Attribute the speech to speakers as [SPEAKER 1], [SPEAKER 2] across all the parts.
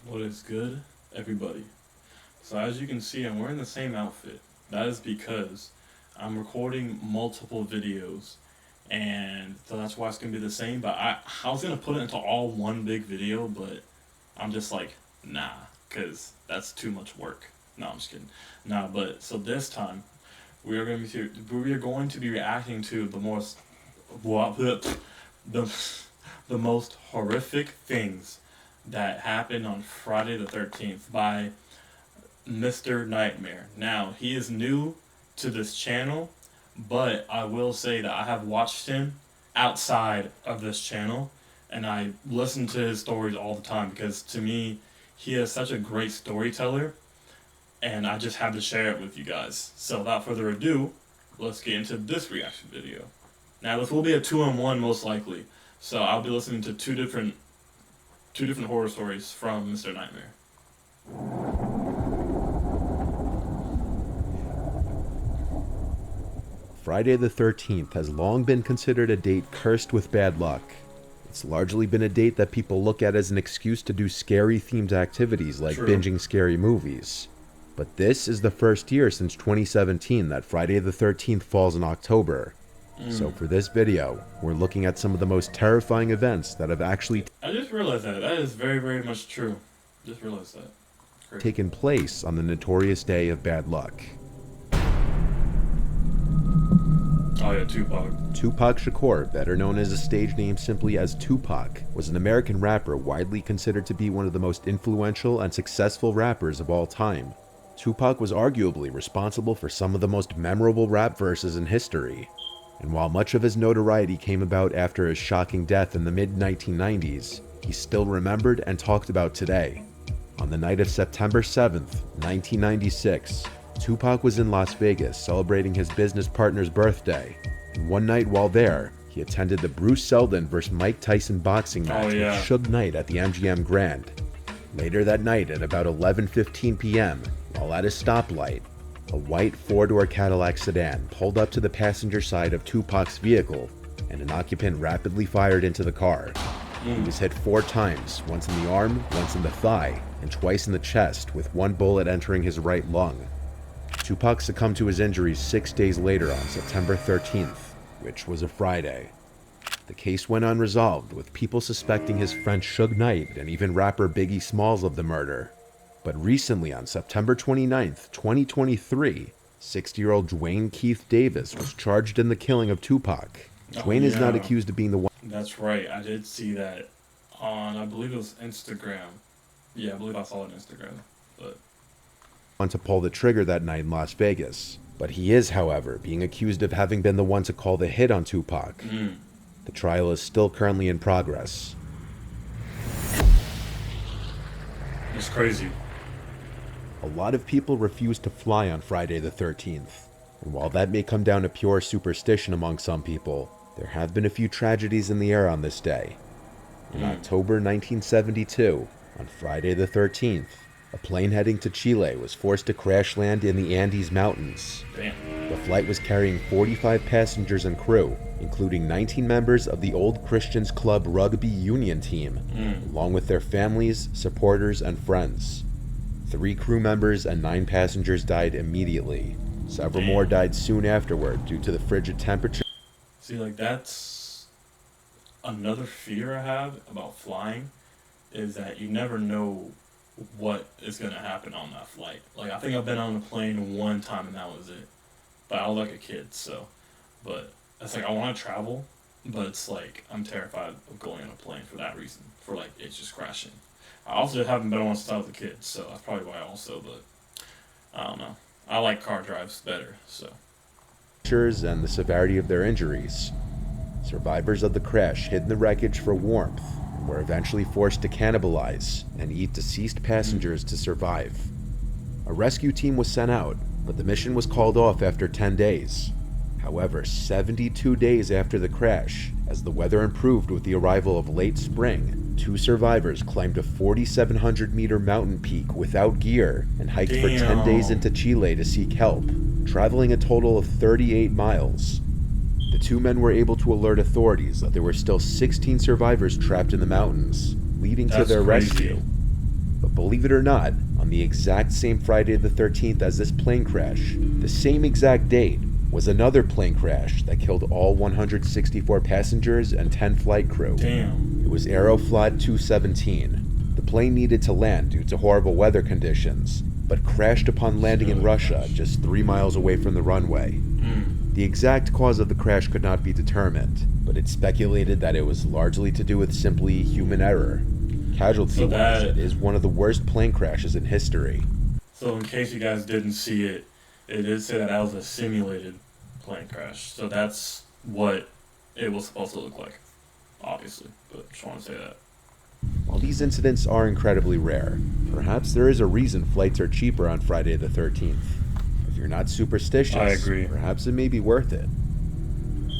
[SPEAKER 1] What is good, everybody? So as you can see, I'm wearing the same outfit. That is because I'm recording multiple videos, and so that's why it's gonna be the same. But I was gonna put it into all one big video, but I'm just like, nah, cause that's too much work. No, I'm just kidding. Nah, but so this time we are going to be reacting to the most what the the most horrific things that happened on Friday the 13th by Mr. Nightmare. Now, he is new to this channel, but I will say that I have watched him outside of this channel and I listen to his stories all the time because to me, he is such a great storyteller and I just had to share it with you guys. So, without further ado, let's get into this reaction video. Now, this will be a 2-in-1 most likely. So, I'll be listening to two different horror stories from Mr. Nightmare.
[SPEAKER 2] Friday the 13th has long been considered a date cursed with bad luck. It's largely been a date that people look at as an excuse to do scary themed activities like
[SPEAKER 1] True.
[SPEAKER 2] binging scary movies. But this is the first year since 2017 that Friday the 13th falls in October. So for this video, we're looking at some of the most terrifying events that have actually
[SPEAKER 1] I just realized that. That is very, very much true. Just realized that. Great.
[SPEAKER 2] taken place on the notorious day of bad luck.
[SPEAKER 1] Oh yeah, Tupac.
[SPEAKER 2] Tupac Shakur, better known as a stage name simply as Tupac, was an American rapper widely considered to be one of the most influential and successful rappers of all time. Tupac was arguably responsible for some of the most memorable rap verses in history. And while much of his notoriety came about after his shocking death in the mid-1990s, he's still remembered and talked about today. On the night of September 7th, 1996, Tupac was in Las Vegas celebrating his business partner's birthday. And one night while there, he attended the Bruce Seldon vs. Mike Tyson boxing match with Suge Knight at the MGM Grand. Later that night at about 11:15 p.m., while at a stoplight, a white four-door Cadillac sedan pulled up to the passenger side of Tupac's vehicle, and an occupant rapidly fired into the car. He was hit 4 times, once in the arm, once in the thigh, and twice in the chest, with one bullet entering his right lung. Tupac succumbed to his injuries 6 days later on September 13th, which was a Friday. The case went unresolved, with people suspecting his friend Suge Knight and even rapper Biggie Smalls of the murder. But recently, on September 29th, 2023, 60-year-old Dwayne Keith Davis was charged in the killing of Tupac. Dwayne is not accused of being the one.
[SPEAKER 1] That's right. I did see that on, I believe it was Instagram. Yeah, I believe I saw it on Instagram. But
[SPEAKER 2] To pull the trigger that night in Las Vegas. But he is, however, being accused of having been the one to call the hit on Tupac. The trial is still currently in progress.
[SPEAKER 1] it's crazy.
[SPEAKER 2] A lot of people refuse to fly on Friday the 13th. And while that may come down to pure superstition among some people, there have been a few tragedies in the air on this day. In October 1972, on Friday the 13th, a plane heading to Chile was forced to crash land in the Andes Mountains.
[SPEAKER 1] Damn.
[SPEAKER 2] The flight was carrying 45 passengers and crew, including 19 members of the Old Christians Club Rugby Union team, along with their families, supporters, and friends. 3 crew members and 9 passengers died immediately. Several more died soon afterward due to the frigid temperature.
[SPEAKER 1] See, like, that's another fear I have about flying, is that you never know what is going to happen on that flight. Like, I think I've been on a plane one time and that was it. But I was like a kid, so. But it's like, I want to travel, but it's like, I'm terrified of going on a plane for that reason. For like, it's just crashing. I also haven't been on one since I was a kid, so that's probably why also, but I don't know. I like car drives better, so.
[SPEAKER 2] And the severity of their injuries. Survivors of the crash hid in the wreckage for warmth and were eventually forced to cannibalize and eat deceased passengers to survive. A rescue team was sent out, but the mission was called off after 10 days. However, 72 days after the crash, as the weather improved with the arrival of late spring, 2 survivors climbed a 4,700-meter mountain peak without gear and hiked for 10 days into Chile to seek help, traveling a total of 38 miles. The 2 men were able to alert authorities that there were still 16 survivors trapped in the mountains, leading to their rescue. But But believe it or not, on the exact same Friday the 13th as this plane crash, the same exact date, was another plane crash that killed all 164 passengers and 10 flight crew.
[SPEAKER 1] Damn.
[SPEAKER 2] It was Aeroflot 217. The plane needed to land due to horrible weather conditions, but crashed upon landing in Russia just 3 miles away from the runway. The exact cause of the crash could not be determined, but it's speculated that it was largely to do with simply human error. Casualty-wise, it is one of the worst plane crashes in history.
[SPEAKER 1] So in case you guys didn't see it, it did say that was a simulated plane crash. So that's what it was supposed to look like, obviously. But just want to say that.
[SPEAKER 2] While these incidents are incredibly rare, perhaps there is a reason flights are cheaper on Friday the 13th. If you're not superstitious,
[SPEAKER 1] I agree.
[SPEAKER 2] Perhaps it may be worth it.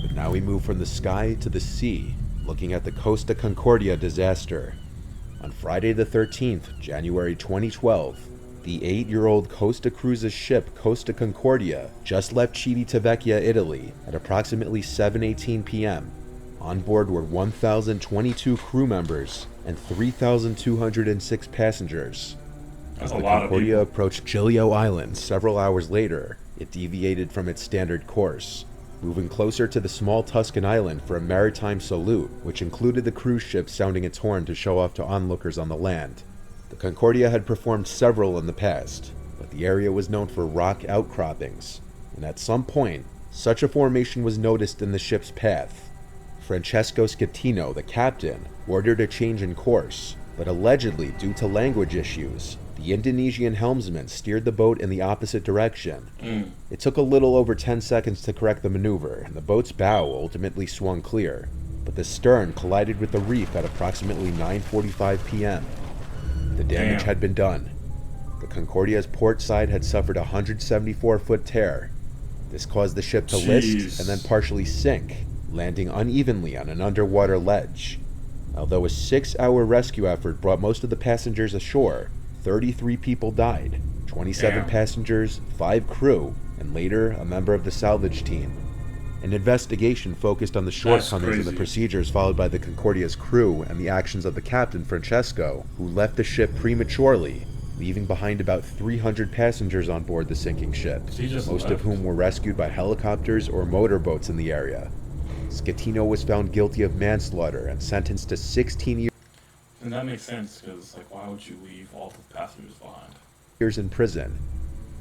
[SPEAKER 2] But now we move from the sky to the sea, looking at the Costa Concordia disaster. On Friday the 13th, January 2012, the 8-year-old Costa Cruises ship Costa Concordia just left Civitavecchia, Italy at approximately 7:18 p.m. On board were 1,022 crew members and 3,206 passengers. As the Concordia approached Giglio Island several hours later, it deviated from its standard course, moving closer to the small Tuscan island for a maritime salute, which included the cruise ship sounding its horn to show off to onlookers on the land. The Concordia had performed several in the past, but the area was known for rock outcroppings, and at some point, such a formation was noticed in the ship's path. Francesco Schettino, the captain, ordered a change in course, but allegedly due to language issues, the Indonesian helmsman steered the boat in the opposite direction. It took a little over 10 seconds to correct the maneuver, and the boat's bow ultimately swung clear, but the stern collided with the reef at approximately 9:45 p.m. The damage had been done. The Concordia's port side had suffered a 174-foot tear. This caused the ship to list and then partially sink, landing unevenly on an underwater ledge. Although a 6-hour rescue effort brought most of the passengers ashore, 33 people died, 27 passengers, 5 crew, and later a member of the salvage team. An investigation focused on the shortcomings of the procedures followed by the Concordia's crew and the actions of the captain, Francesco, who left the ship prematurely, leaving behind about 300 passengers on board the sinking ship, most of whom were rescued by helicopters or motorboats in the area. Schettino was found guilty of manslaughter and sentenced to 16 years.
[SPEAKER 1] And that makes sense, because, like, why would you leave all the passengers behind?
[SPEAKER 2] Years in prison.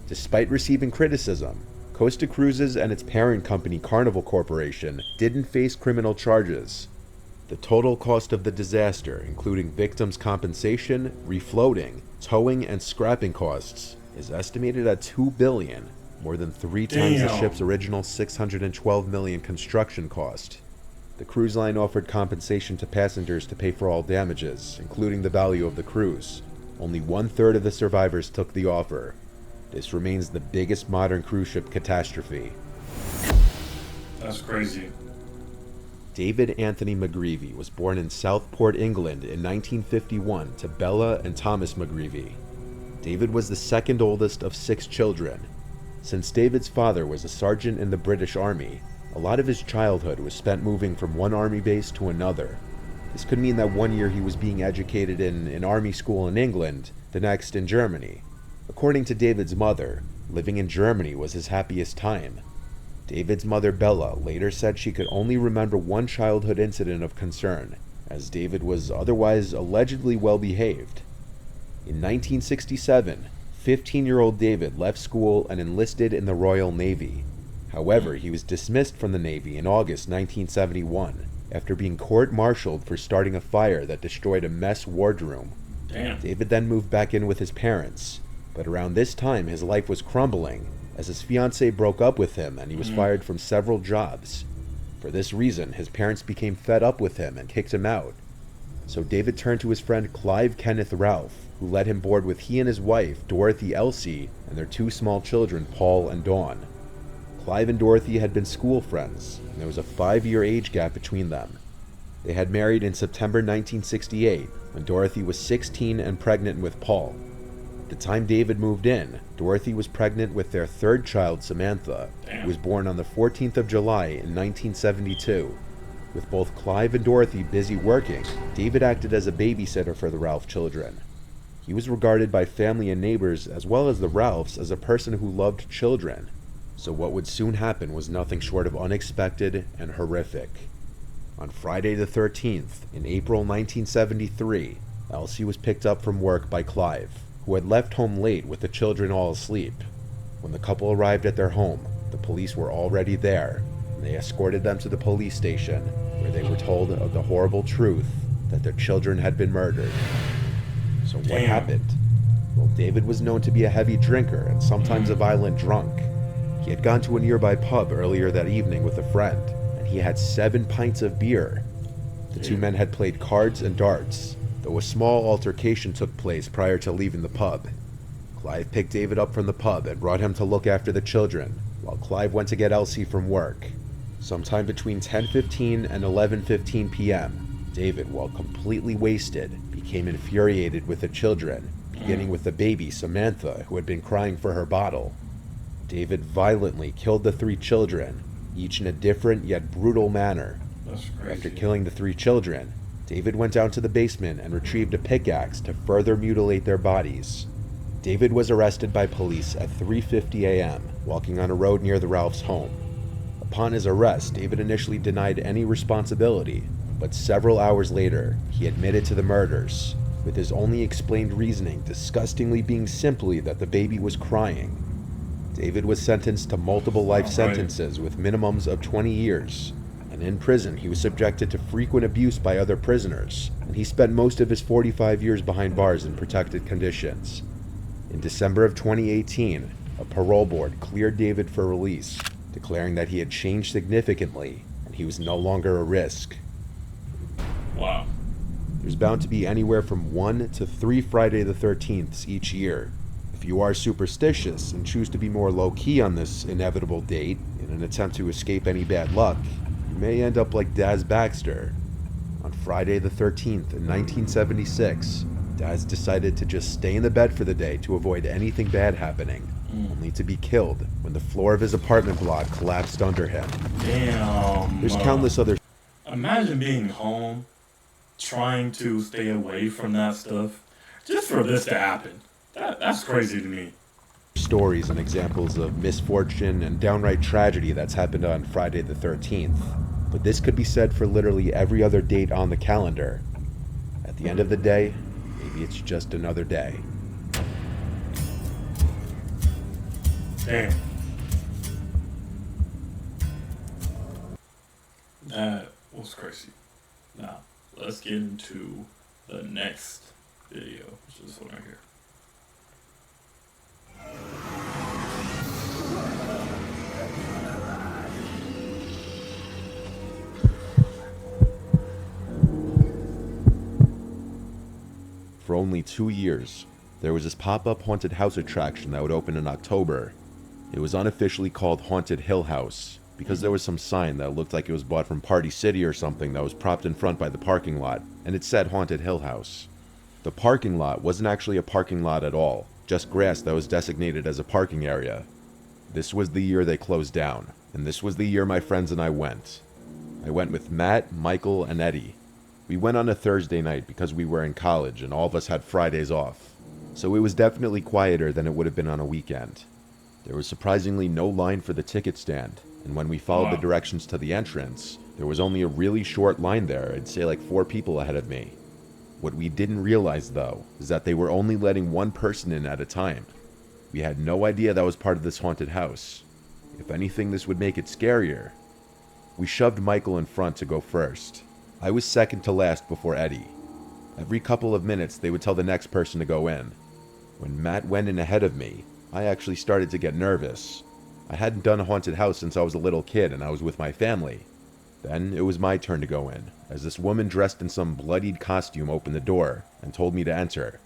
[SPEAKER 2] Despite receiving criticism, Costa Cruises and its parent company Carnival Corporation didn't face criminal charges. The total cost of the disaster, including victims' compensation, refloating, towing, and scrapping costs, is estimated at $2 billion, more than 3 times the ship's original $612 million construction cost. The cruise line offered compensation to passengers to pay for all damages, including the value of the cruise. Only 1/3 of the survivors took the offer. This remains the biggest modern cruise ship catastrophe.
[SPEAKER 1] That's crazy.
[SPEAKER 2] David Anthony McGreevy was born in Southport, England in 1951 to Bella and Thomas McGreevy. David was the second oldest of 6 children. Since David's father was a sergeant in the British Army, a lot of his childhood was spent moving from one army base to another. This could mean that one year he was being educated in an army school in England, the next in Germany. According to David's mother, living in Germany was his happiest time. David's mother Bella later said she could only remember one childhood incident of concern, as David was otherwise allegedly well behaved. In 1967, 15-year-old David left school and enlisted in the Royal Navy. However, he was dismissed from the Navy in August 1971 after being court-martialed for starting a fire that destroyed a mess wardroom. David then moved back in with his parents, but around this time his life was crumbling as his fiancée broke up with him and he was fired from several jobs. For this reason, his parents became fed up with him and kicked him out. So David turned to his friend Clive Kenneth Ralph, who let him board with he and his wife, Dorothy Elsie, and their 2 small children, Paul and Dawn. Clive and Dorothy had been school friends, and there was a 5-year age gap between them. They had married in September 1968, when Dorothy was 16 and pregnant with Paul. At the time David moved in, Dorothy was pregnant with their 3rd child, Samantha, who was born on the 14th of July in 1972. With both Clive and Dorothy busy working, David acted as a babysitter for the Ralph children. He was regarded by family and neighbors, as well as the Ralphs, as a person who loved children. So what would soon happen was nothing short of unexpected and horrific. On Friday the 13th, in April 1973, Elsie was picked up from work by Clive, who had left home late with the children all asleep. When the couple arrived at their home, the police were already there, and they escorted them to the police station, where they were told of the horrible truth that their children had been murdered. So what
[SPEAKER 1] Damn.
[SPEAKER 2] happened? Well, David was known to be a heavy drinker and sometimes a violent drunk. He had gone to a nearby pub earlier that evening with a friend, and he had 7 pints of beer. The two men had played cards and darts, though a small altercation took place prior to leaving the pub. Clive picked David up from the pub and brought him to look after the children, while Clive went to get Elsie from work. Sometime between 10:15 and 11:15 p.m., David, while completely wasted, became infuriated with the children, beginning with the baby, Samantha, who had been crying for her bottle. David violently killed the 3 children, each in a different yet brutal manner.
[SPEAKER 1] That's crazy.
[SPEAKER 2] After killing the 3 children, David went down to the basement and retrieved a pickaxe to further mutilate their bodies. David was arrested by police at 3:50 a.m., walking on a road near the Ralphs' home. Upon his arrest, David initially denied any responsibility, but several hours later, he admitted to the murders, with his only explained reasoning disgustingly being simply that the baby was crying. David was sentenced to multiple life sentences with minimums of 20 years, and in prison he was subjected to frequent abuse by other prisoners, and he spent most of his 45 years behind bars in protected conditions. In December of 2018, a parole board cleared David for release, declaring that he had changed significantly and he was no longer a risk.
[SPEAKER 1] Wow.
[SPEAKER 2] There's bound to be anywhere from 1 to 3 Friday the 13ths each year. If you are superstitious and choose to be more low-key on this inevitable date in an attempt to escape any bad luck, you may end up like Daz Baxter. On Friday the 13th in 1976, Daz decided to just stay in the bed for the day to avoid anything bad happening, only to be killed when the floor of his apartment block collapsed under him.
[SPEAKER 1] Damn.
[SPEAKER 2] There's countless other
[SPEAKER 1] Imagine being home, trying to stay away from that stuff, just for this to happen. That's crazy to me.
[SPEAKER 2] stories and examples of misfortune and downright tragedy that's happened on Friday the 13th, but this could be said for literally every other date on the calendar. At the end of the day, maybe it's just another day.
[SPEAKER 1] Damn. That was crazy. Now, let's get into the next video, which is this one right here.
[SPEAKER 2] For only 2 years, there was this pop-up haunted house attraction that would open in October. It was unofficially called Haunted Hill House, because there was some sign that looked like it was bought from Party City or something that was propped in front by the parking lot, and it said Haunted Hill House. The parking lot wasn't actually a parking lot at all, just grass that was designated as a parking area. This was the year they closed down, and this was the year my friends and I went. I went with Matt, Michael, and Eddie. We went on a Thursday night because we were in college and all of us had Fridays off, so it was definitely quieter than it would have been on a weekend. There was surprisingly no line for the ticket stand, and when we followed the directions to the entrance, there was only a really short line there, I'd say like 4 people ahead of me. What we didn't realize though, is that they were only letting one person in at a time. We had no idea that was part of this haunted house. If anything, this would make it scarier. We shoved Michael in front to go first. I was second to last before Eddie. Every couple of minutes, they would tell the next person to go in. When Matt went in ahead of me, I actually started to get nervous. I hadn't done a haunted house since I was a little kid and I was with my family. Then it was my turn to go in, as this woman dressed in some bloodied costume opened the door and told me to enter.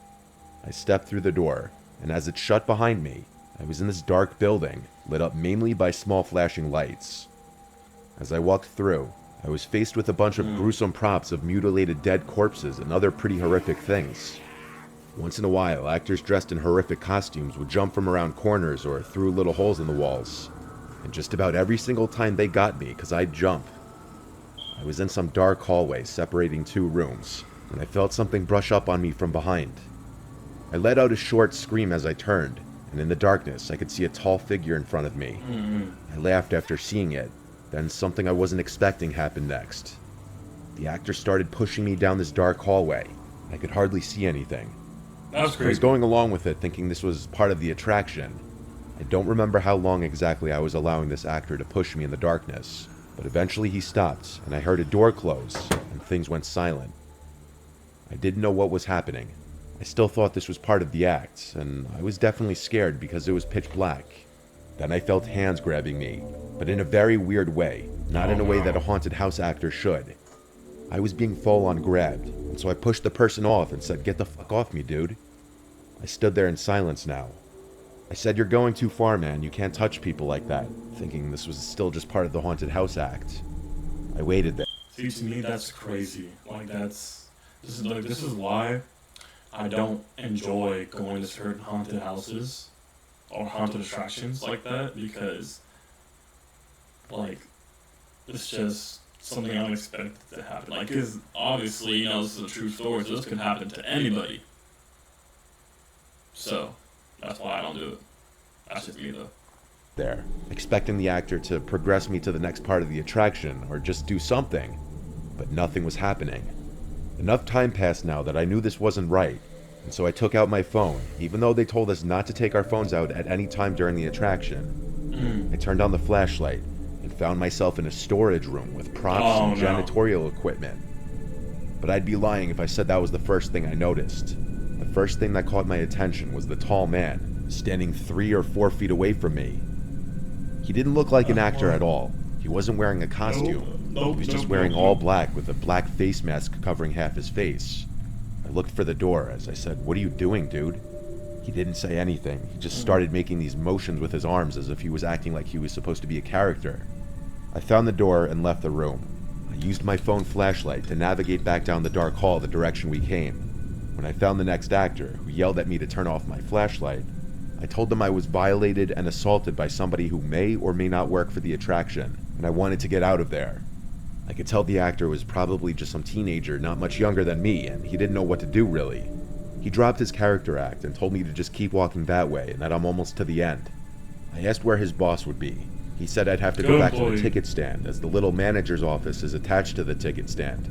[SPEAKER 2] I stepped through the door, and as it shut behind me, I was in this dark building, lit up mainly by small flashing lights. As I walked through, I was faced with a bunch of gruesome props of mutilated dead corpses and other pretty horrific things. Once in a while, actors dressed in horrific costumes would jump from around corners or through little holes in the walls. And just about every single time they got me, because I'd jump. I was in some dark hallway separating 2 rooms, and I felt something brush up on me from behind. I let out a short scream as I turned, and in the darkness I could see a tall figure in front of me. I laughed after seeing it, then something I wasn't expecting happened next. The actor started pushing me down this dark hallway. I could hardly see anything.
[SPEAKER 1] That was
[SPEAKER 2] I
[SPEAKER 1] crazy.
[SPEAKER 2] was going along with it thinking this was part of the attraction. I don't remember how long exactly I was allowing this actor to push me in the darkness, but eventually he stopped and I heard a door close and things went silent. I didn't know what was happening. I still thought this was part of the act, and I was definitely scared because it was pitch black. Then I felt hands grabbing me, but in a very weird way, not in a way that a haunted house actor should. I was being full-on grabbed, and so I pushed the person off and said, "Get the fuck off me, dude." I stood there in silence now. I said, "You're going too far, man. You can't touch people like that," thinking this was still just part of the haunted house act. I waited there.
[SPEAKER 1] See, to me, that's crazy. Like, this is why I don't enjoy going to certain haunted houses or haunted attractions like that, because, like, it's just something unexpected to happen. Like, because obviously, this is a true story, so this could happen to anybody. So, that's why I don't do it. That's just me, though.
[SPEAKER 2] There, expecting the actor to progress me to the next part of the attraction or just do something, but nothing was happening. Enough time passed now that I knew this wasn't right, and so I took out my phone, even though they told us not to take our phones out at any time during the attraction. I turned on the flashlight and found myself in a storage room with props and janitorial equipment. But I'd be lying if I said that was the first thing I noticed. The first thing that caught my attention was the tall man, standing 3 or 4 feet away from me. He didn't look like an actor at all. He wasn't wearing a costume. He was just wearing all black with a black face mask covering half his face. I looked for the door as I said, "What are you doing, dude?" He didn't say anything. He just started making these motions with his arms as if he was acting like he was supposed to be a character. I found the door and left the room. I used my phone flashlight to navigate back down the dark hall the direction we came. When I found the next actor, who yelled at me to turn off my flashlight, I told them I was violated and assaulted by somebody who may or may not work for the attraction, and I wanted to get out of there. I could tell the actor was probably just some teenager not much younger than me, and he didn't know what to do really. He dropped his character act and told me to just keep walking that way and that I'm almost to the end. I asked where his boss would be. He said I'd have to go back to the ticket stand, as the little manager's office is attached to the ticket stand.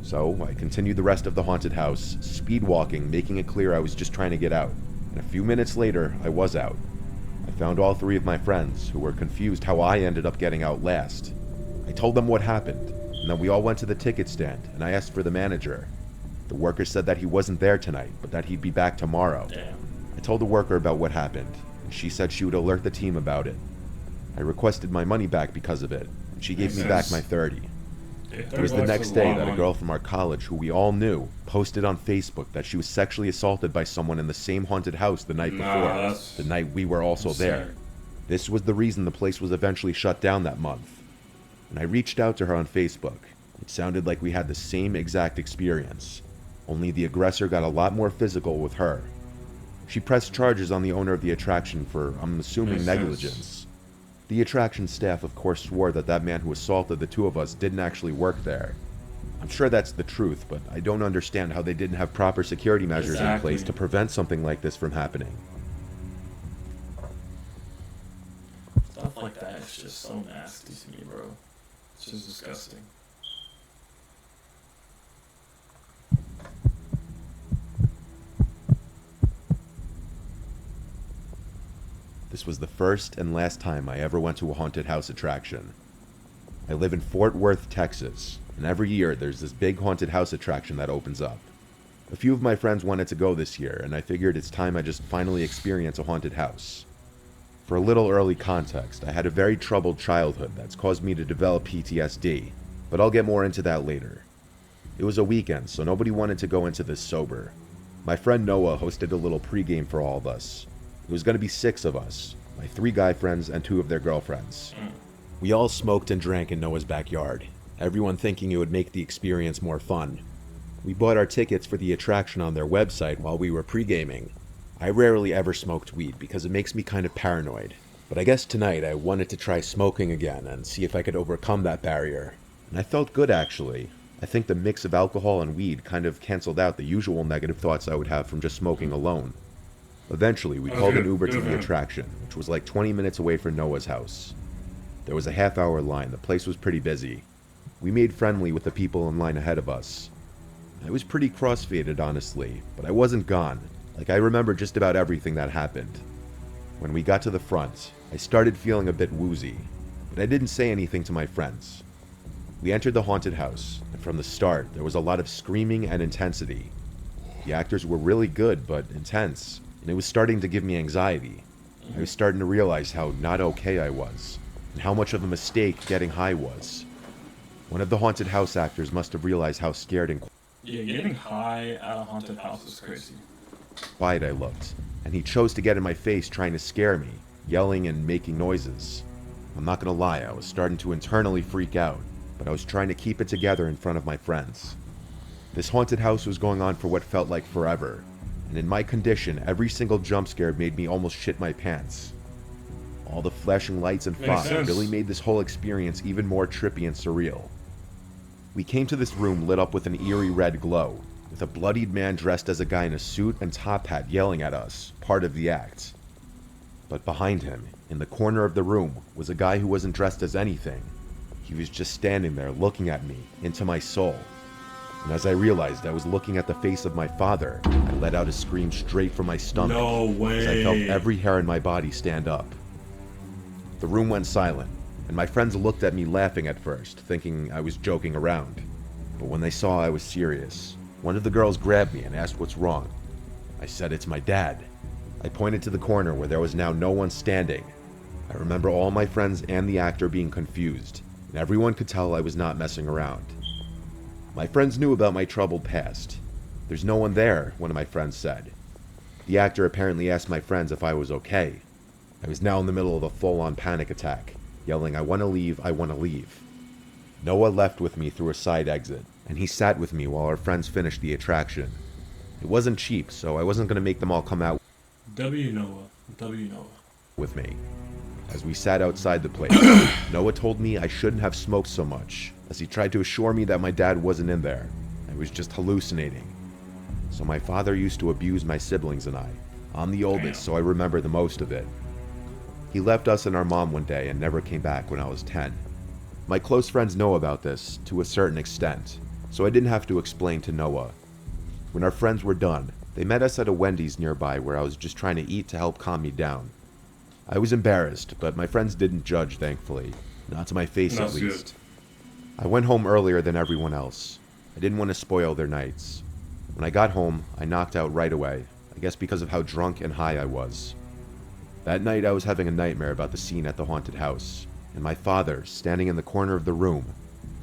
[SPEAKER 2] So I continued the rest of the haunted house, speed walking, making it clear I was just trying to get out. And a few minutes later, I was out. I found all 3 of my friends, who were confused how I ended up getting out last. I told them what happened, and then we all went to the ticket stand, and I asked for the manager. The worker said that he wasn't there tonight, but that he'd be back tomorrow.
[SPEAKER 1] Damn.
[SPEAKER 2] I told the worker about what happened, and she said she would alert the team about it. I requested my money back because of it, and she gave me back my 30. It was the next day that a girl from our college, who we all knew, posted on Facebook that she was sexually assaulted by someone in the same haunted house the night before, the night we were also there. This was the reason the place was eventually shut down that month. When I reached out to her on Facebook, it sounded like we had the same exact experience, only the aggressor got a lot more physical with her. She pressed charges on the owner of the attraction for, I'm assuming, negligence. The attraction staff of course swore that that man who assaulted the 2 of us didn't actually work there. I'm sure that's the truth, but I don't understand how they didn't have proper security measures in place to prevent something like this from happening.
[SPEAKER 1] Stuff like that is just so nasty to me, bro. It's just disgusting.
[SPEAKER 2] This was the first and last time I ever went to a haunted house attraction. I live in Fort Worth, Texas, and every year there's this big haunted house attraction that opens up. A few of my friends wanted to go this year, and I figured it's time I just finally experience a haunted house. For a little early context, I had a very troubled childhood that's caused me to develop PTSD, but I'll get more into that later. It was a weekend, so nobody wanted to go into this sober. My friend Noah hosted a little pregame for all of us. It was going to be 6 of us, my 3 guy friends and 2 of their girlfriends. We all smoked and drank in Noah's backyard, everyone thinking it would make the experience more fun. We bought our tickets for the attraction on their website while we were pre-gaming. I rarely ever smoked weed because it makes me kind of paranoid, but I guess tonight I wanted to try smoking again and see if I could overcome that barrier. And I felt good actually. I think the mix of alcohol and weed kind of canceled out the usual negative thoughts I would have from just smoking alone. Eventually, we called an Uber to the attraction, which was like 20 minutes away from Noah's house. There was a half-hour line. The place was pretty busy. We made friendly with the people in line ahead of us. I was pretty cross-faded, honestly, but I wasn't gone. Like, I remember just about everything that happened. When we got to the front, I started feeling a bit woozy, but I didn't say anything to my friends. We entered the haunted house, and from the start, there was a lot of screaming and intensity. The actors were really good, but intense, and it was starting to give me anxiety. I was starting to realize how not okay I was, and how much of a mistake getting high was. One of the haunted house actors must have realized how scared and
[SPEAKER 1] Yeah, getting high at a haunted house is crazy.
[SPEAKER 2] quiet I looked, and he chose to get in my face trying to scare me, yelling and making noises. I'm not gonna lie, I was starting to internally freak out, but I was trying to keep it together in front of my friends. This haunted house was going on for what felt like forever, and in my condition, every single jump scare made me almost shit my pants. All the flashing lights and
[SPEAKER 1] Makes
[SPEAKER 2] fog
[SPEAKER 1] sense.
[SPEAKER 2] really made this whole experience even more trippy and surreal. We came to this room lit up with an eerie red glow, with a bloodied man dressed as a guy in a suit and top hat yelling at us, part of the act. But behind him, in the corner of the room, was a guy who wasn't dressed as anything. He was just standing there looking at me, into my soul. And as I realized I was looking at the face of my father, I let out a scream straight from my stomach.
[SPEAKER 1] No way.
[SPEAKER 2] As I felt every hair in my body stand up. The room went silent, and my friends looked at me laughing at first, thinking I was joking around. But when they saw I was serious, one of the girls grabbed me and asked what's wrong. I said it's my dad. I pointed to the corner where there was now no one standing. I remember all my friends and the actor being confused, and everyone could tell I was not messing around. My friends knew about my troubled past. There's no one there, one of my friends said. The actor apparently asked my friends if I was okay. I was now in the middle of a full-on panic attack, yelling, I want to leave, I want to leave. Noah left with me through a side exit, and he sat with me while our friends finished the attraction. It wasn't cheap, so I wasn't going to make them all come out
[SPEAKER 1] W Noah. W Noah.
[SPEAKER 2] with me. As we sat outside the place, Noah told me I shouldn't have smoked so much, as he tried to assure me that my dad wasn't in there. I was just hallucinating. So my father used to abuse my siblings and I. I'm the oldest, so I remember the most of it. He left us and our mom one day and never came back when I was 10. My close friends know about this, to a certain extent, so I didn't have to explain to Noah. When our friends were done, they met us at a Wendy's nearby where I was just trying to eat to help calm me down. I was embarrassed, but my friends didn't judge, thankfully. Not to my face,
[SPEAKER 1] That's
[SPEAKER 2] at
[SPEAKER 1] good.
[SPEAKER 2] least. I went home earlier than everyone else. I didn't want to spoil their nights. When I got home, I knocked out right away, I guess because of how drunk and high I was. That night I was having a nightmare about the scene at the haunted house, and my father, standing in the corner of the room,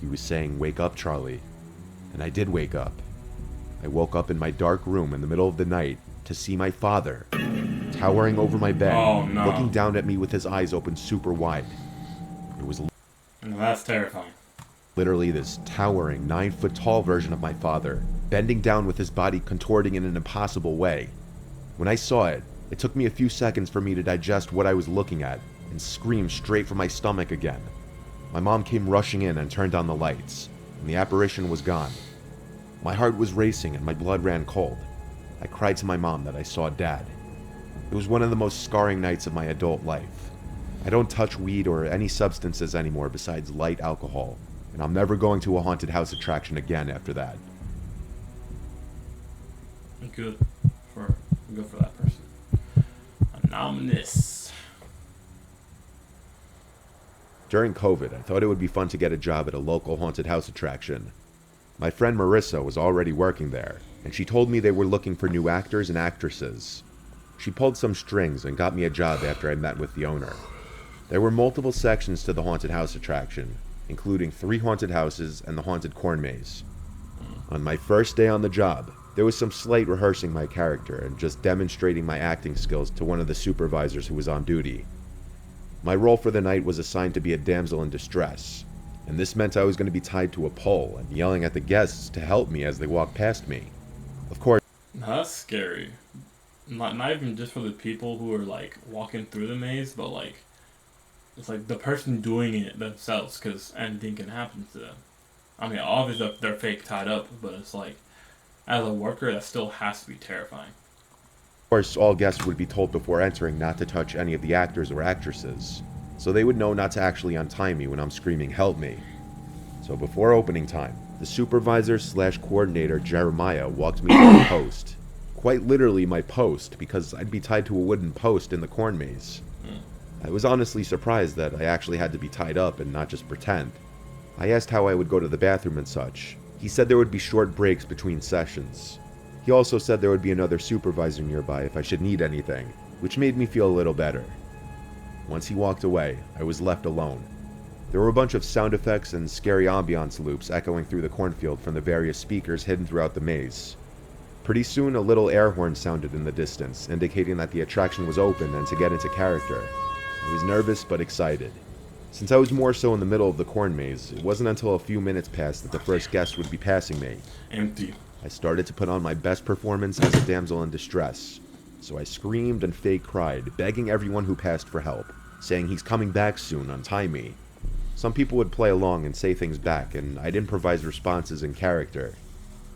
[SPEAKER 2] he was saying, "Wake up, Charlie." And I did wake up. I woke up in my dark room in the middle of the night to see my father, towering over my bed,
[SPEAKER 1] Oh, no.
[SPEAKER 2] looking down at me with his eyes open super wide. It was
[SPEAKER 1] No, that's terrifying.
[SPEAKER 2] literally this towering, 9-foot tall version of my father, bending down with his body contorting in an impossible way. When I saw it, it took me a few seconds for me to digest what I was looking at, and scream straight from my stomach again. My mom came rushing in and turned on the lights, and the apparition was gone. My heart was racing and my blood ran cold. I cried to my mom that I saw Dad. It was one of the most scarring nights of my adult life. I don't touch weed or any substances anymore besides light alcohol, and I'm never going to a haunted house attraction again after that.
[SPEAKER 1] Good for that person. Anonymous.
[SPEAKER 2] During COVID, I thought it would be fun to get a job at a local haunted house attraction. My friend Marissa was already working there, and she told me they were looking for new actors and actresses. She pulled some strings and got me a job after I met with the owner. There were multiple sections to the haunted house attraction, including 3 haunted houses and the haunted corn maze. On my first day on the job, there was some slight rehearsing my character and just demonstrating my acting skills to one of the supervisors who was on duty. My role for the night was assigned to be a damsel in distress, and this meant I was going to be tied to a pole and yelling at the guests to help me as they walked past me. Of course,
[SPEAKER 1] That's scary. Not even just for the people who are like walking through the maze, but like it's like the person doing it themselves, because anything can happen to them. I mean, obviously they're fake tied up, but it's like, as a worker, that still has to be terrifying.
[SPEAKER 2] Of course, all guests would be told before entering not to touch any of the actors or actresses, so they would know not to actually untie me when I'm screaming, "Help me." So before opening time, the supervisor slash coordinator Jeremiah walked me to my post. Quite literally my post, because I'd be tied to a wooden post in the corn maze. I was honestly surprised that I actually had to be tied up and not just pretend. I asked how I would go to the bathroom and such. He said there would be short breaks between sessions. He also said there would be another supervisor nearby if I should need anything, which made me feel a little better. Once he walked away, I was left alone. There were a bunch of sound effects and scary ambiance loops echoing through the cornfield from the various speakers hidden throughout the maze. Pretty soon, a little air horn sounded in the distance, indicating that the attraction was open and to get into character. I was nervous but excited. Since I was more so in the middle of the corn maze, it wasn't until a few minutes passed that the first guest would be passing me.
[SPEAKER 1] Empty.
[SPEAKER 2] I started to put on my best performance as a damsel in distress. So I screamed and fake cried, begging everyone who passed for help, saying he's coming back soon, untie me. Some people would play along and say things back, and I'd improvise responses in character.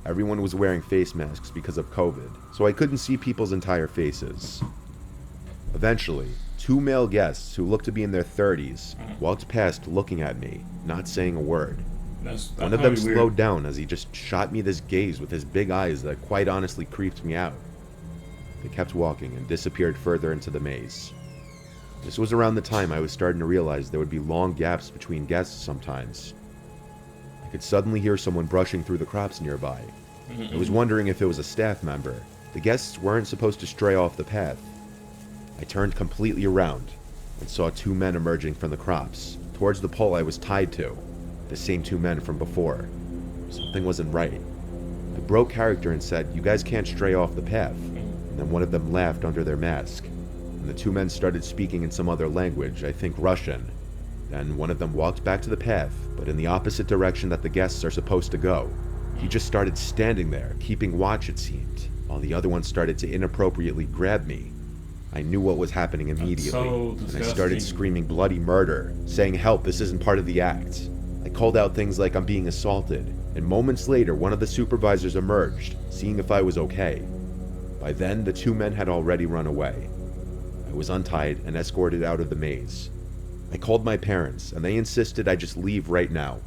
[SPEAKER 2] Everyone was wearing face masks because of COVID, so I couldn't see people's entire faces. Eventually, two male guests who looked to be in their 30s walked past looking at me, not saying a word. One of them slowed down as he just shot me this gaze with his big eyes that quite honestly creeped me out. They kept walking and disappeared further into the maze. This was around the time I was starting to realize there would be long gaps between guests sometimes. I could suddenly hear someone brushing through the crops nearby. I was wondering if it was a staff member. The guests weren't supposed to stray off the path. I turned completely around and saw two men emerging from the crops, towards the pole I was tied to. The same two men from before. Something wasn't right. I broke character and said, "You guys can't stray off the path." And then one of them laughed under their mask. And the two men started speaking in some other language, I think Russian. Then one of them walked back to the path, but in the opposite direction that the guests are supposed to go. He just started standing there, keeping watch it seemed, while the other one started to inappropriately grab me. I knew what was happening immediately, and I started screaming bloody murder, saying, "Help, this isn't part of the act." I called out things like I'm being assaulted, and moments later one of the supervisors emerged, seeing if I was okay. By then, the two men had already run away. I was untied and escorted out of the maze. I called my parents, and they insisted I just leave right now.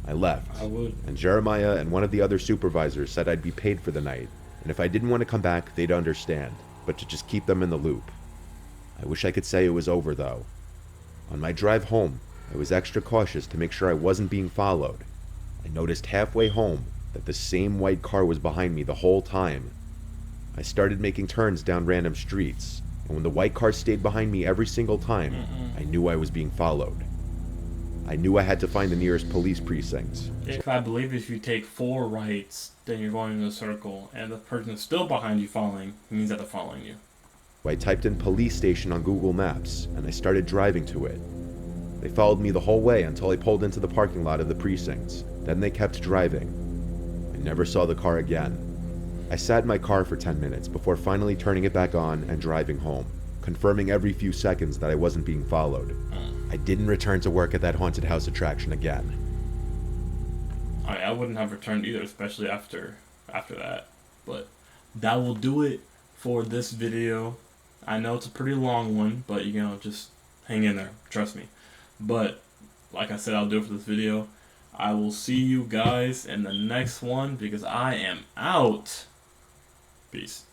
[SPEAKER 2] I left, and Jeremiah and one of the other supervisors said I'd be paid for the night, and if I didn't want to come back, they'd understand, but to just keep them in the loop. I wish I could say it was over, though. On my drive home, I was extra cautious to make sure I wasn't being followed. I noticed halfway home that the same white car was behind me the whole time. I started making turns down random streets, and when the white car stayed behind me every single time, I knew I was being followed. I knew I had to find the nearest police precinct.
[SPEAKER 1] I believe if you take 4 rights, then you're going in a circle, and the person is still behind you following, it means that they're following you.
[SPEAKER 2] I typed in police station on Google Maps, and I started driving to it. They followed me the whole way until I pulled into the parking lot of the precinct. Then they kept driving. I never saw the car again. I sat in my car for 10 minutes before finally turning it back on and driving home, confirming every few seconds that I wasn't being followed. I didn't return to work at that haunted house attraction again.
[SPEAKER 1] I wouldn't have returned either, especially after that. But that will do it for this video. I know it's a pretty long one, but just hang in there, trust me. But like I said, I'll do it for this video. I will see you guys in the next one because I am out. Peace.